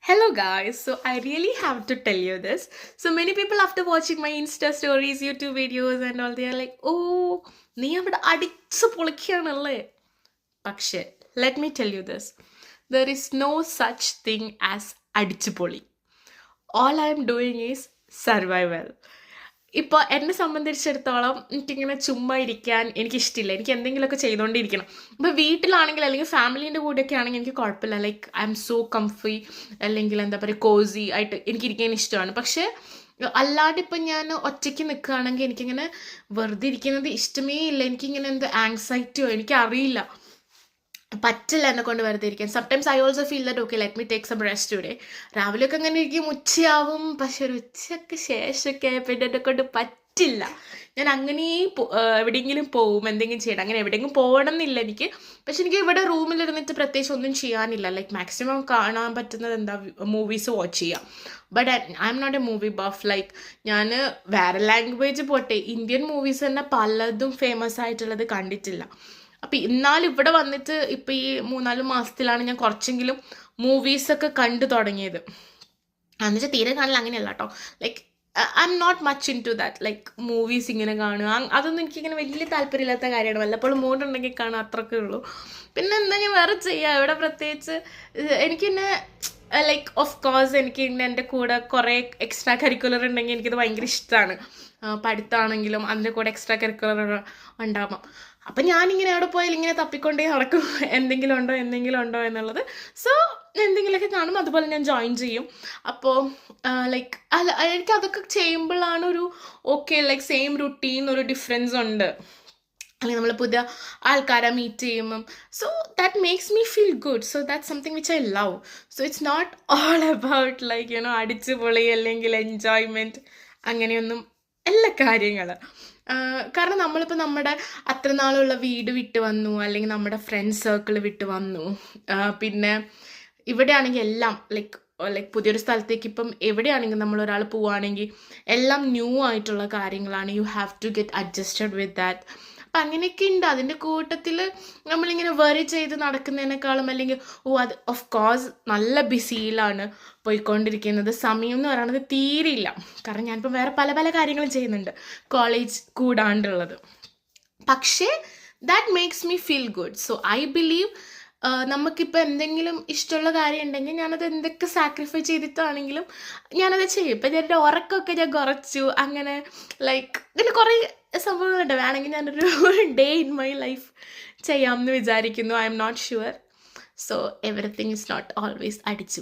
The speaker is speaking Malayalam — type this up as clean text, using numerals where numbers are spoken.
Hello guys, so I really have to tell you this. So many people after watching my Insta stories, YouTube videos and all, they are like, oh, നീ അവിടെ അടിച്ചു പൊളിക്കുകയാണല്ലേ. പക്ഷേ let me tell you this. There is no such thing as അടിച്ചു പൊളി. All I am doing is survival. ഇപ്പോൾ എന്നെ സംബന്ധിച്ചിടത്തോളം എനിക്കിങ്ങനെ ചുമ്മാ ഇരിക്കാൻ എനിക്കിഷ്ടമില്ല. എനിക്ക് എന്തെങ്കിലുമൊക്കെ ചെയ്തുകൊണ്ടിരിക്കണം. ഇപ്പോൾ വീട്ടിലാണെങ്കിൽ അല്ലെങ്കിൽ ഫാമിലീൻ്റെ കൂടെയൊക്കെ ആണെങ്കിൽ എനിക്ക് കുഴപ്പമില്ല. Like I M so comfy, അല്ലെങ്കിൽ എന്താ പറയുക കോസി ആയിട്ട് എനിക്കിരിക്കാൻ ഇഷ്ടമാണ്. പക്ഷേ അല്ലാണ്ട് ഇപ്പം ഞാൻ ഒറ്റയ്ക്ക് നിൽക്കുകയാണെങ്കിൽ എനിക്കിങ്ങനെ വെറുതെ ഇരിക്കുന്നത് ഇഷ്ടമേ ഇല്ല. എനിക്കിങ്ങനെ എന്ത് ആങ്സൈറ്റിയോ എനിക്കറിയില്ല, പറ്റില്ല എന്നെ കൊണ്ട് വെറുതെ ഇരിക്കാൻ. Sometimes I also feel that okay let me take some rest today. രാവിലെയൊക്കെ അങ്ങനെ ഇരിക്കും, ഉച്ചയാവും. പക്ഷെ ഒരു ഉച്ചയ്ക്ക് ശേഷമൊക്കെ പിന്നെ എന്നെ കൊണ്ട് പറ്റില്ല. ഞാൻ അങ്ങനെ എവിടെയെങ്കിലും പോവും, എന്തെങ്കിലും ചെയ്യണം. അങ്ങനെ എവിടെയെങ്കിലും പോകണം എന്നില്ല എനിക്ക്. പക്ഷെ എനിക്ക് ഇവിടെ റൂമിലിരുന്നിട്ട് പ്രത്യേകിച്ച് ഒന്നും ചെയ്യാനില്ല. ലൈക്ക് മാക്സിമം കാണാൻ പറ്റുന്നത് എന്താ, മൂവീസ് വാച്ച് ചെയ്യാം. But I am not a movie buff. Like ഞാൻ വേറെ ലാംഗ്വേജ് പോട്ടെ, ഇന്ത്യൻ മൂവീസ് തന്നെ പലതും ഫേമസ് ആയിട്ടുള്ളത് കണ്ടിട്ടില്ല. അപ്പം എന്നാലും ഇവിടെ വന്നിട്ട് ഇപ്പം ഈ 3-4 മാസത്തിലാണ് ഞാൻ കുറച്ചെങ്കിലും മൂവീസൊക്കെ കണ്ടു തുടങ്ങിയത്. എന്നുവെച്ചാൽ തീരെ കാണില്ല, അങ്ങനെയല്ല കേട്ടോ. Like I am not much into that. Like movies ഇങ്ങനെ കാണുക അതൊന്നും എനിക്കിങ്ങനെ വലിയ താല്പര്യമില്ലാത്ത കാര്യമാണ്. വല്ലപ്പോഴും മൂടുണ്ടെങ്കിൽ കാണുക, അത്രയൊക്കെ ഉള്ളൂ. പിന്നെ എന്താ ഞാൻ വേറെ ചെയ്യുക ഇവിടെ പ്രത്യേകിച്ച്. എനിക്കിന്നെ ലൈക്ക് ഓഫ് കോഴ്സ് എനിക്ക് ഇങ്ങനെ എൻ്റെ കൂടെ കുറേ എക്സ്ട്രാ കരിക്കുലർ ഉണ്ടെങ്കിൽ എനിക്കത് ഭയങ്കര ഇഷ്ടമാണ്. പഠിത്തമാണെങ്കിലും അതിൻ്റെ കൂടെ എക്സ്ട്രാ കരിക്കുലർ ഉണ്ടാകുമ്പോൾ അപ്പം ഞാനിങ്ങനെ എവിടെ പോയാലും ഇങ്ങനെ തപ്പിക്കൊണ്ടേ നടക്കും, എന്തെങ്കിലും ഉണ്ടോ എന്നുള്ളത്. സോ എന്തെങ്കിലുമൊക്കെ കാണും, അതുപോലെ ഞാൻ ജോയിൻ ചെയ്യും. അപ്പോൾ ലൈക്ക് എനിക്ക് അതൊക്കെ ചെയ്യുമ്പോഴാണ് ഒരു ഓക്കെ, ലൈക്ക് സെയിം റുട്ടീൻ ഒരു ഡിഫറൻസ് ഉണ്ട്, അല്ലെങ്കിൽ നമ്മൾ പുതിയ ആൾക്കാരെ മീറ്റ് ചെയ്യുമ്പം. So that makes me feel good. So that something which I love. So it's not all about like you know അടിച്ചു പൊളി അല്ലെങ്കിൽ എൻജോയ്മെൻറ്റ്, അങ്ങനെയൊന്നും എല്ലാ കാര്യങ്ങൾ. കാരണം നമ്മളിപ്പോൾ നമ്മുടെ അത്ര നാളുള്ള വീട് വിട്ട് വന്നു, അല്ലെങ്കിൽ നമ്മുടെ ഫ്രണ്ട്സ് സർക്കിൾ വിട്ട് വന്നു. പിന്നെ ഇവിടെയാണെങ്കിൽ എല്ലാം ലൈക്ക് പുതിയൊരു സ്ഥലത്തേക്ക് ഇപ്പം എവിടെയാണെങ്കിൽ നമ്മളൊരാൾ പോവുകയാണെങ്കിൽ എല്ലാം ന്യൂ ആയിട്ടുള്ള കാര്യങ്ങളാണ്. You have to get adjusted with that. അപ്പം അങ്ങനെയൊക്കെ ഉണ്ട്. അതിൻ്റെ കൂട്ടത്തിൽ നമ്മളിങ്ങനെ വറി ചെയ്ത് നടക്കുന്നതിനേക്കാളും, അല്ലെങ്കിൽ അത് ഓഫ് കോഴ്സ് നല്ല ബിസിയിലാണ് പോയിക്കൊണ്ടിരിക്കുന്നത്. സമയം എന്ന് പറയുന്നത് തീരെയില്ല. കാരണം ഞാനിപ്പോൾ വേറെ പല പല കാര്യങ്ങളും ചെയ്യുന്നുണ്ട്, കോളേജ് കൂടാണ്ടുള്ളത്. പക്ഷേ that makes me feel good. So I believe നമുക്കിപ്പോൾ എന്തെങ്കിലും ഇഷ്ടമുള്ള കാര്യം ഉണ്ടെങ്കിൽ ഞാനത് എന്തൊക്കെ സാക്രിഫൈ ചെയ്തിട്ടാണെങ്കിലും ഞാനത് ചെയ്യും. ഇപ്പം ഞാൻ എൻ്റെ ഉറക്കമൊക്കെ ഞാൻ കുറച്ചു, അങ്ങനെ ലൈക്ക് ഇങ്ങനെ കുറേ സംഭവങ്ങളുണ്ട്. വേണമെങ്കിൽ ഞാനൊരു ഡേ ഇൻ മൈ ലൈഫ് ചെയ്യാമെന്ന് വിചാരിക്കുന്നു. I am not sure. So everything is not always അടിച്ചു.